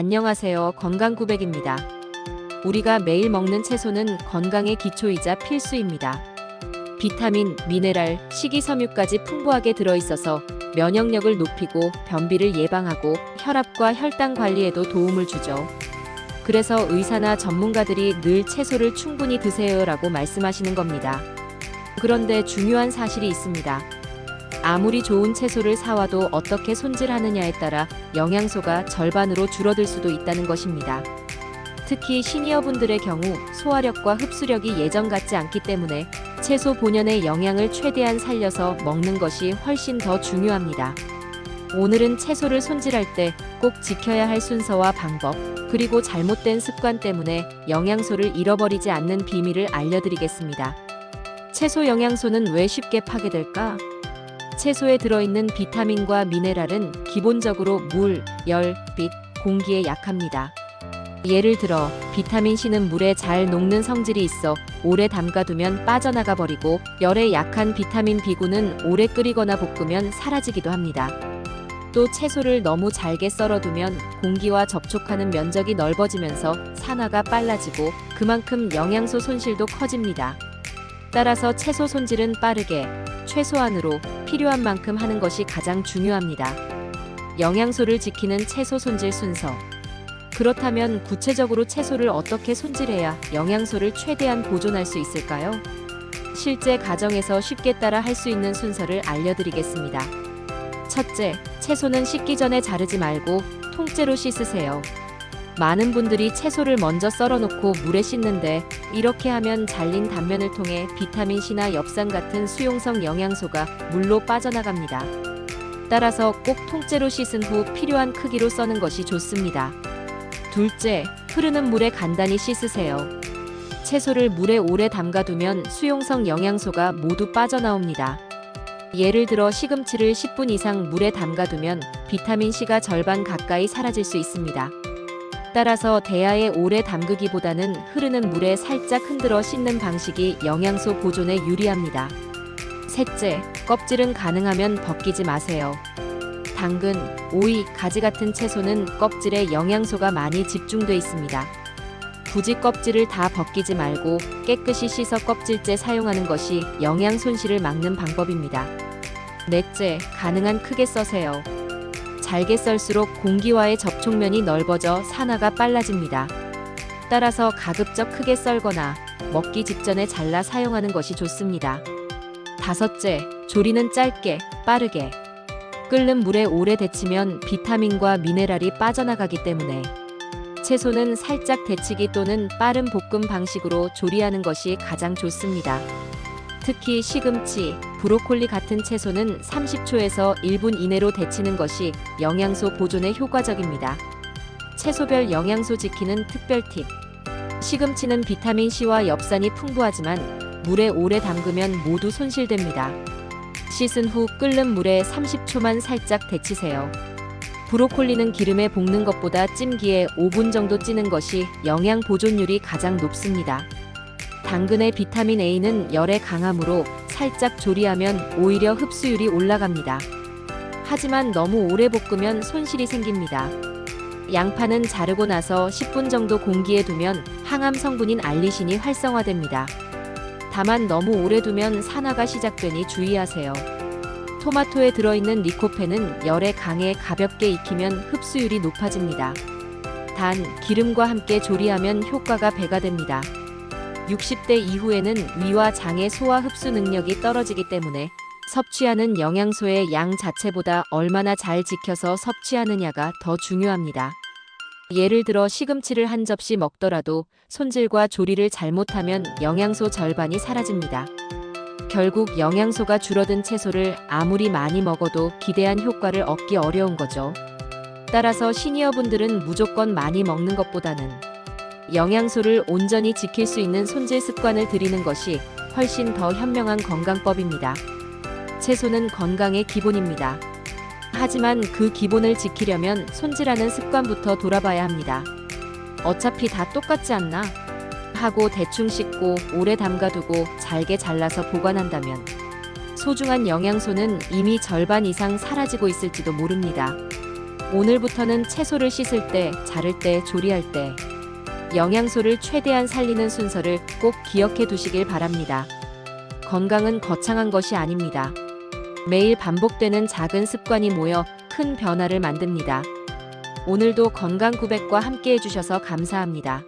안녕하세요. 건강구백입니다. 우리가 매일 먹는 채소는 건강의 기초이자 필수입니다. 비타민, 미네랄, 식이섬유까지 풍부하게 들어있어서 면역력을 높이고 변비를 예방하고 혈압과 혈당 관리에도 도움을 주죠. 그래서 의사나 전문가들이 늘 채소를 충분히 드세요라고 말씀하시는 겁니다. 그런데 중요한 사실이 있습니다. 아무리 좋은 채소를 사와도 어떻게 손질하느냐에 따라 영양소가 절반으로 줄어들 수도 있다는 것입니다. 특히 시니어분들의 경우 소화력과 흡수력이 예전 같지 않기 때문에 채소 본연의 영양을 최대한 살려서 먹는 것이 훨씬 더 중요합니다. 오늘은 채소를 손질할 때 꼭 지켜야 할 순서와 방법, 그리고 잘못된 습관 때문에 영양소를 잃어버리지 않는 비밀을 알려드리겠습니다. 채소 영양소는 왜 쉽게 파괴될까? 채소에 들어있는 비타민과 미네랄은 기본적으로 물, 열, 빛, 공기에 약합니다. 예를 들어 비타민C는 물에 잘 녹는 성질이 있어 오래 담가두면 빠져나가 버리고, 열에 약한 비타민 B군은 오래 끓이거나 볶으면 사라지기도 합니다. 또 채소를 너무 잘게 썰어두면 공기와 접촉하는 면적이 넓어지면서 산화가 빨라지고 그만큼 영양소 손실도 커집니다. 따라서 채소 손질은 빠르게, 최소한으로 필요한 만큼 하는 것이 가장 중요합니다. 영양소를 지키는 채소 손질 순서. 그렇다면 구체적으로 채소를 어떻게 손질해야 영양소를 최대한 보존할 수 있을까요? 실제 가정에서 쉽게 따라 할 수 있는 순서를 알려드리겠습니다. 첫째, 채소는 씻기 전에 자르지 말고 통째로 씻으세요. 많은 분들이 채소를 먼저 썰어놓고 물에 씻는데, 이렇게 하면 잘린 단면을 통해 비타민C나 엽산 같은 수용성 영양소가 물로 빠져나갑니다. 따라서 꼭 통째로 씻은 후 필요한 크기로 써는 것이 좋습니다. 둘째, 흐르는 물에 간단히 씻으세요. 채소를 물에 오래 담가두면 수용성 영양소가 모두 빠져나옵니다. 예를 들어 시금치를 10분 이상 물에 담가두면 비타민C가 절반 가까이 사라질 수 있습니다. 따라서 대야에 오래 담그기보다는 흐르는 물에 살짝 흔들어 씻는 방식이 영양소 보존에 유리합니다. 셋째, 껍질은 가능하면 벗기지 마세요. 당근, 오이, 가지 같은 채소는 껍질에 영양소가 많이 집중돼 있습니다. 굳이 껍질을 다 벗기지 말고 깨끗이 씻어 껍질째 사용하는 것이 영양 손실을 막는 방법입니다. 넷째, 가능한 크게 써세요. 잘게 썰수록 공기와의 접촉면이 넓어져 산화가 빨라집니다. 따라서 가급적 크게 썰거나 먹기 직전에 잘라 사용하는 것이 좋습니다. 다섯째, 조리는 짧게, 빠르게. 끓는 물에 오래 데치면 비타민과 미네랄이 빠져나가기 때문에 채소는 살짝 데치기 또는 빠른 볶음 방식으로 조리하는 것이 가장 좋습니다. 특히 시금치, 브로콜리 같은 채소는 30초에서 1분 이내로 데치는 것이 영양소 보존에 효과적입니다. 채소별 영양소 지키는 특별 팁. 시금치는 비타민C와 엽산이 풍부하지만 물에 오래 담그면 모두 손실됩니다. 씻은 후 끓는 물에 30초만 살짝 데치세요. 브로콜리는 기름에 볶는 것보다 찜기에 5분 정도 찌는 것이 영양 보존율이 가장 높습니다. 당근의 비타민 A는 열에 강하므로 살짝 조리하면 오히려 흡수율이 올라갑니다. 하지만 너무 오래 볶으면 손실이 생깁니다. 양파는 자르고 나서 10분 정도 공기에 두면 항암 성분인 알리신이 활성화됩니다. 다만 너무 오래 두면 산화가 시작되니 주의하세요. 토마토에 들어있는 리코펜은 열에 강해 가볍게 익히면 흡수율이 높아집니다. 단, 기름과 함께 조리하면 효과가 배가 됩니다. 60대 이후에는 위와 장의 소화 흡수 능력이 떨어지기 때문에 섭취하는 영양소의 양 자체보다 얼마나 잘 지켜서 섭취하느냐가 더 중요합니다. 예를 들어 시금치를 한 접시 먹더라도 손질과 조리를 잘못하면 영양소 절반이 사라집니다. 결국 영양소가 줄어든 채소를 아무리 많이 먹어도 기대한 효과를 얻기 어려운 거죠. 따라서 시니어분들은 무조건 많이 먹는 것보다는 영양소를 온전히 지킬 수 있는 손질 습관을 들이는 것이 훨씬 더 현명한 건강법입니다. 채소는 건강의 기본입니다. 하지만 그 기본을 지키려면 손질하는 습관부터 돌아봐야 합니다. 어차피 다 똑같지 않나? 하고 대충 씻고 오래 담가두고 잘게 잘라서 보관한다면 소중한 영양소는 이미 절반 이상 사라지고 있을지도 모릅니다. 오늘부터는 채소를 씻을 때, 자를 때, 조리할 때 영양소를 최대한 살리는 순서를 꼭 기억해 두시길 바랍니다. 건강은 거창한 것이 아닙니다. 매일 반복되는 작은 습관이 모여 큰 변화를 만듭니다. 오늘도 건강900과 함께 해주셔서 감사합니다.